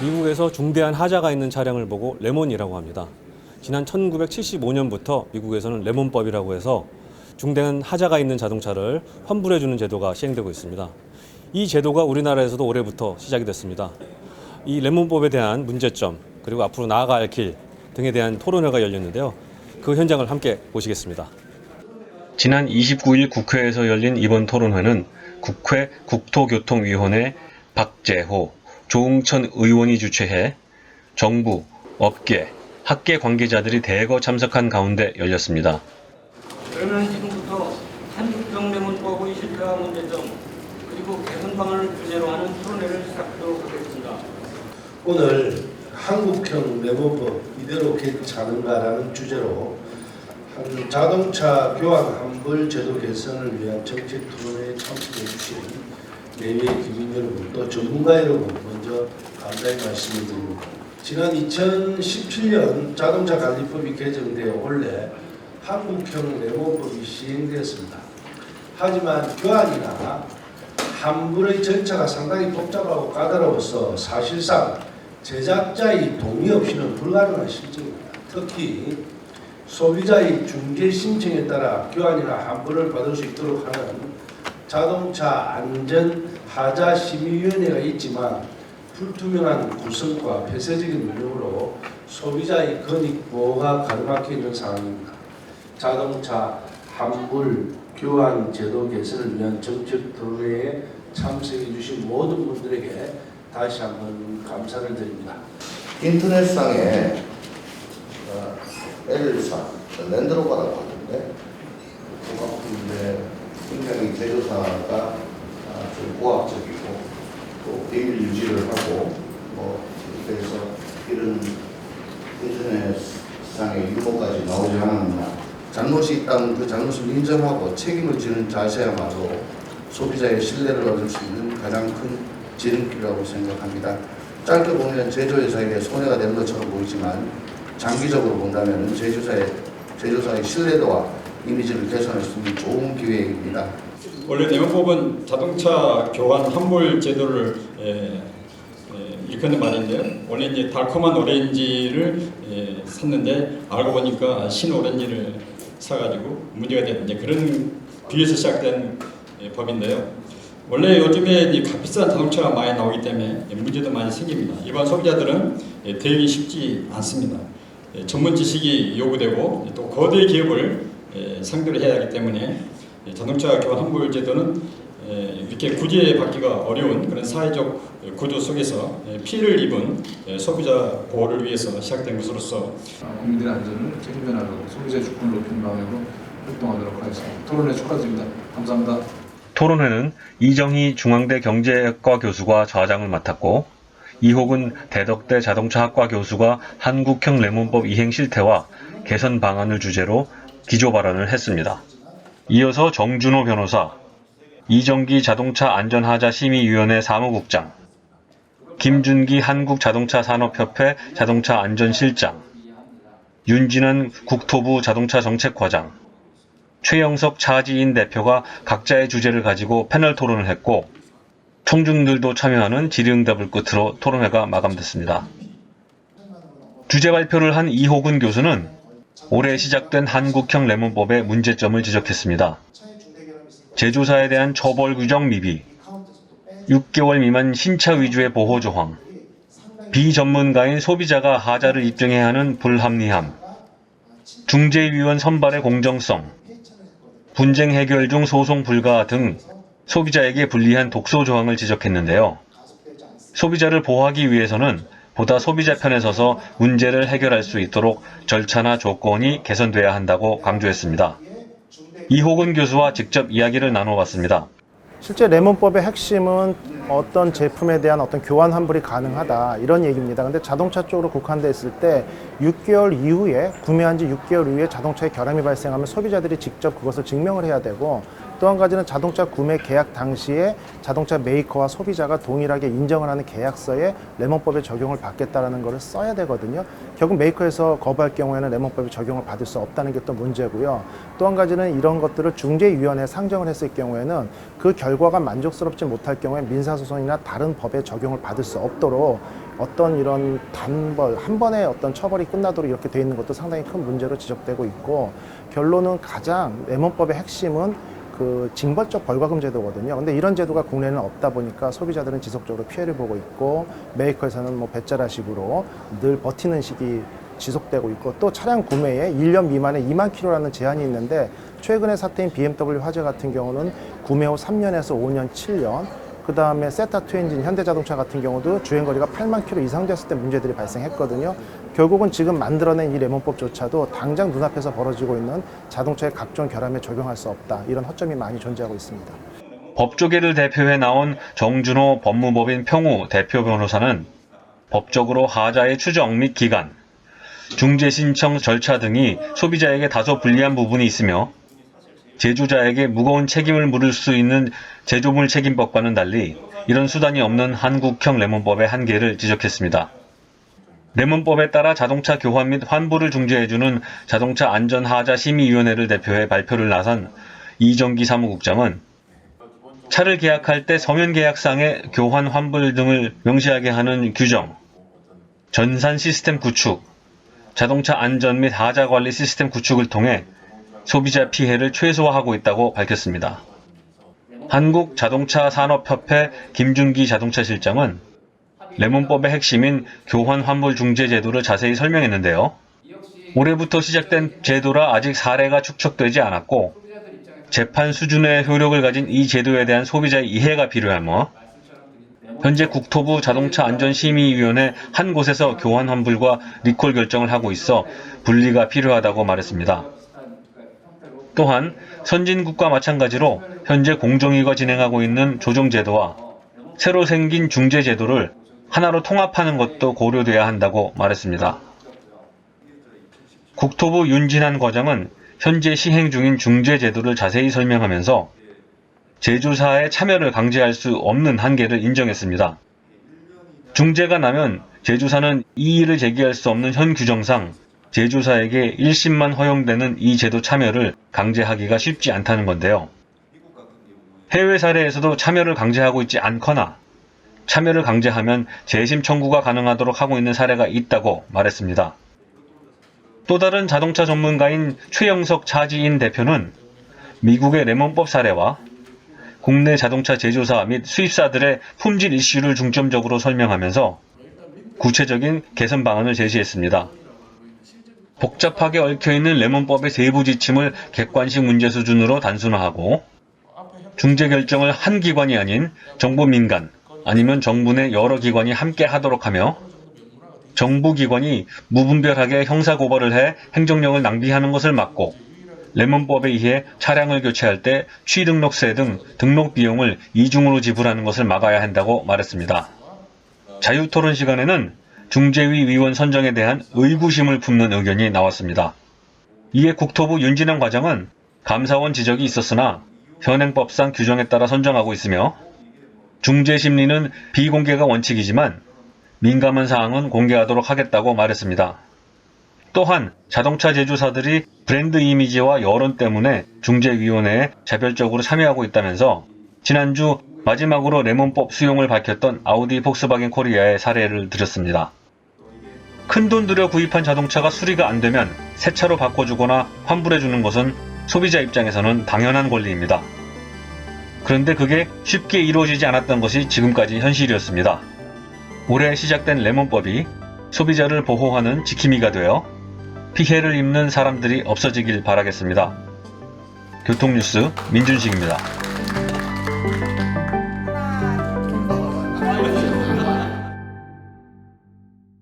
미국에서 중대한 하자가 있는 차량을 보고 레몬이라고 합니다. 지난 1975년부터 미국에서는 레몬법이라고 해서 중대한 하자가 있는 자동차를 환불해주는 제도가 시행되고 있습니다. 이 제도가 우리나라에서도 올해부터 시작이 됐습니다. 이 레몬법에 대한 문제점, 그리고 앞으로 나아갈 길 등에 대한 토론회가 열렸는데요. 그 현장을 함께 보시겠습니다. 지난 29일 국회에서 열린 이번 토론회는 국회 국토교통위원회 박재호, 조응천 의원이 주최해 정부, 업계, 학계 관계자들이 대거 참석한 가운데 열렸습니다. 그러면 지금부터 한국형 레몬법의 실패와 문제점 그리고 개선 방안을 주제로 하는 토론회를 시작하도록 하겠습니다. 오늘 한국형 레몬법 이대로 괜찮은가라는 주제로 자동차 교환 환불 제도 개선을 위한 정책 토론회에 참석해 주신 내외 기민 여러분 또 전문가 여러분 먼저 감사의 말씀을 드립니다. 지난 2017년 자동차 관리법이 개정되어 올해 한국형 레몬법이 시행되었습니다. 하지만 교환이나 환불의 절차가 상당히 복잡하고 까다로워서 사실상 제작자의 동의 없이는 불가능한 실정입니다. 특히 소비자의 중개 신청에 따라 교환이나 환불을 받을 수 있도록 하는 자동차 안전 하자 심의위원회가 있지만 불투명한 구성과 폐쇄적인 운영으로 소비자의 권익 보호가 가로막혀 있는 상황입니다. 자동차 환불 교환 제도 개선을 위한 정책 토론회에 참석해 주신 모든 분들에게 다시 한번 감사를 드립니다. 인터넷상에 L사, 랜드로버라고 하는데 굉장히 제조사가 좀 고압적이고 또 비밀 유지를 하고 그래서 이런 인터넷상의 유보까지 나오지 않았나. 잘못이 있다면 그 잘못을 인정하고 책임을 지는 자세야말로 소비자의 신뢰를 얻을 수 있는 가장 큰 지름길이라고 생각합니다. 짧게 보면 제조회사에게 손해가 되는 것처럼 보이지만 장기적으로 본다면 제조사의 신뢰도와 이미지를 개선할 수 있는 좋은 기회입니다. 원래 레몬법은 자동차 교환 환불 제도를 일컫는 말인데요. 원래 이제 달콤한 오렌지를 샀는데 알고 보니까 신 오렌지를 사가지고 문제가 된 그런 비에서 시작된 법인데요. 원래 요즘에 이 값비싼 자동차가 많이 나오기 때문에 문제도 많이 생깁니다. 일반 소비자들은 대응이 쉽지 않습니다. 전문 지식이 요구되고 또 거대 기업을 상대로 해야 하기 때문에 자동차 교환 환불 제도는 이렇게 구제받기가 어려운 그런 사회적 구조 속에서 피해를 입은 소비자 보호를 위해서 시작된 것으로서 국민들의 안전을 책임져 나가고 소비자의 주권을 높이는 방향으로 활동하도록 하겠습니다. 토론회 축하드립니다. 감사합니다. 토론회는 이정희 중앙대 경제학과 교수가 좌장을 맡았고 이호근 대덕대 자동차학과 교수가 한국형 레몬법 이행 실태와 개선 방안을 주제로 기조 발언을 했습니다. 이어서 정준호 변호사, 이정기 자동차 안전하자 심의위원회 사무국장, 김준기 한국자동차산업협회 자동차 안전실장, 윤진환 국토부 자동차 정책과장, 최영석 차지인 대표가 각자의 주제를 가지고 패널 토론을 했고 청중들도 참여하는 질의응답을 끝으로 토론회가 마감됐습니다. 주제 발표를 한 이호근 교수는 올해 시작된 한국형 레몬법의 문제점을 지적했습니다. 제조사에 대한 처벌 규정 미비, 6개월 미만 신차 위주의 보호 조항, 비전문가인 소비자가 하자를 입증해야 하는 불합리함, 중재위원 선발의 공정성, 분쟁 해결 중 소송 불가 등 소비자에게 불리한 독소 조항을 지적했는데요. 소비자를 보호하기 위해서는 보다 소비자 편에 서서 문제를 해결할 수 있도록 절차나 조건이 개선돼야 한다고 강조했습니다. 이호근 교수와 직접 이야기를 나눠봤습니다. 실제 레몬법의 핵심은 어떤 제품에 대한 어떤 교환 환불이 가능하다 이런 얘기입니다. 근데 자동차 쪽으로 국한돼 있을 때 6개월 이후에 구매한 지 6개월 이후에 자동차에 결함이 발생하면 소비자들이 직접 그것을 증명을 해야 되고 또 한 가지는 자동차 구매 계약 당시에 자동차 메이커와 소비자가 동일하게 인정을 하는 계약서에 레몬법의 적용을 받겠다라는 것을 써야 되거든요. 결국 메이커에서 거부할 경우에는 레몬법의 적용을 받을 수 없다는 게 또 문제고요. 또 한 가지는 이런 것들을 중재위원회에 상정을 했을 경우에는 그 결과가 만족스럽지 못할 경우에 민사소송이나 다른 법의 적용을 받을 수 없도록 어떤 이런 단벌, 한 번에 어떤 처벌이 끝나도록 이렇게 돼 있는 것도 상당히 큰 문제로 지적되고 있고, 결론은 가장 레몬법의 핵심은 그 징벌적 벌과금 제도거든요. 근데 이런 제도가 국내에는 없다 보니까 소비자들은 지속적으로 피해를 보고 있고, 메이커에서는 뭐 배짜라식으로 늘 버티는 식이 지속되고 있고, 또 차량 구매에 1년 미만에 2만 킬로라는 제한이 있는데, 최근에 사태인 BMW 화재 같은 경우는 구매 후 3년에서 5년, 7년, 그 다음에 세타 투엔진 현대자동차 같은 경우도 주행거리가 8만 킬로 이상 됐을 때 문제들이 발생했거든요. 결국은 지금 만들어낸 이 레몬법조차도 당장 눈앞에서 벌어지고 있는 자동차의 각종 결함에 적용할 수 없다. 이런 허점이 많이 존재하고 있습니다. 법조계를 대표해 나온 정준호 법무법인 평우 대표 변호사는 법적으로 하자의 추정 및 기간, 중재 신청 절차 등이 소비자에게 다소 불리한 부분이 있으며 제조자에게 무거운 책임을 물을 수 있는 제조물 책임법과는 달리 이런 수단이 없는 한국형 레몬법의 한계를 지적했습니다. 레몬법에 따라 자동차 교환 및 환불을 중재해주는 자동차 안전하자심의위원회를 대표해 발표를 나선 이정기 사무국장은 차를 계약할 때 서면계약상의 교환 환불 등을 명시하게 하는 규정, 전산 시스템 구축, 자동차 안전 및 하자관리 시스템 구축을 통해 소비자 피해를 최소화하고 있다고 밝혔습니다. 한국자동차산업협회 김준기 자동차실장은 레몬법의 핵심인 교환 환불 중재 제도를 자세히 설명했는데요. 올해부터 시작된 제도라 아직 사례가 축적되지 않았고 재판 수준의 효력을 가진 이 제도에 대한 소비자의 이해가 필요하며 현재 국토부 자동차안전심의위원회 한 곳에서 교환 환불과 리콜 결정을 하고 있어 분리가 필요하다고 말했습니다. 또한 선진국과 마찬가지로 현재 공정위가 진행하고 있는 조정제도와 새로 생긴 중재제도를 하나로 통합하는 것도 고려돼야 한다고 말했습니다. 국토부 윤진한 과장은 현재 시행 중인 중재제도를 자세히 설명하면서 제조사의 참여를 강제할 수 없는 한계를 인정했습니다. 중재가 나면 제조사는 이의를 제기할 수 없는 현 규정상 제조사에게 1심만 허용되는 이 제도 참여를 강제하기가 쉽지 않다는 건데요. 해외 사례에서도 참여를 강제하고 있지 않거나 참여를 강제하면 재심 청구가 가능하도록 하고 있는 사례가 있다고 말했습니다. 또 다른 자동차 전문가인 최영석 차지인 대표는 미국의 레몬법 사례와 국내 자동차 제조사 및 수입사들의 품질 이슈를 중점적으로 설명하면서 구체적인 개선 방안을 제시했습니다. 복잡하게 얽혀있는 레몬법의 세부 지침을 객관식 문제 수준으로 단순화하고 중재 결정을 한 기관이 아닌 정부 민간 아니면 정부 내 여러 기관이 함께 하도록 하며 정부 기관이 무분별하게 형사고발을 해 행정력을 낭비하는 것을 막고 레몬법에 의해 차량을 교체할 때 취등록세 등 등록 비용을 이중으로 지불하는 것을 막아야 한다고 말했습니다. 자유토론 시간에는 중재위 위원 선정에 대한 의구심을 품는 의견이 나왔습니다. 이에 국토부 윤진환 과장은 감사원 지적이 있었으나 현행법상 규정에 따라 선정하고 있으며 중재 심리는 비공개가 원칙이지만 민감한 사항은 공개하도록 하겠다고 말했습니다. 또한 자동차 제조사들이 브랜드 이미지와 여론 때문에 중재위원회에 자별적으로 참여하고 있다면서 지난주 마지막으로 레몬법 수용을 밝혔던 아우디 폭스바겐 코리아의 사례를 들었습니다. 큰돈 들여 구입한 자동차가 수리가 안 되면 새 차로 바꿔주거나 환불해주는 것은 소비자 입장에서는 당연한 권리입니다. 그런데 그게 쉽게 이루어지지 않았던 것이 지금까지 현실이었습니다. 올해 시작된 레몬법이 소비자를 보호하는 지킴이가 되어 피해를 입는 사람들이 없어지길 바라겠습니다. 교통뉴스 민준식입니다.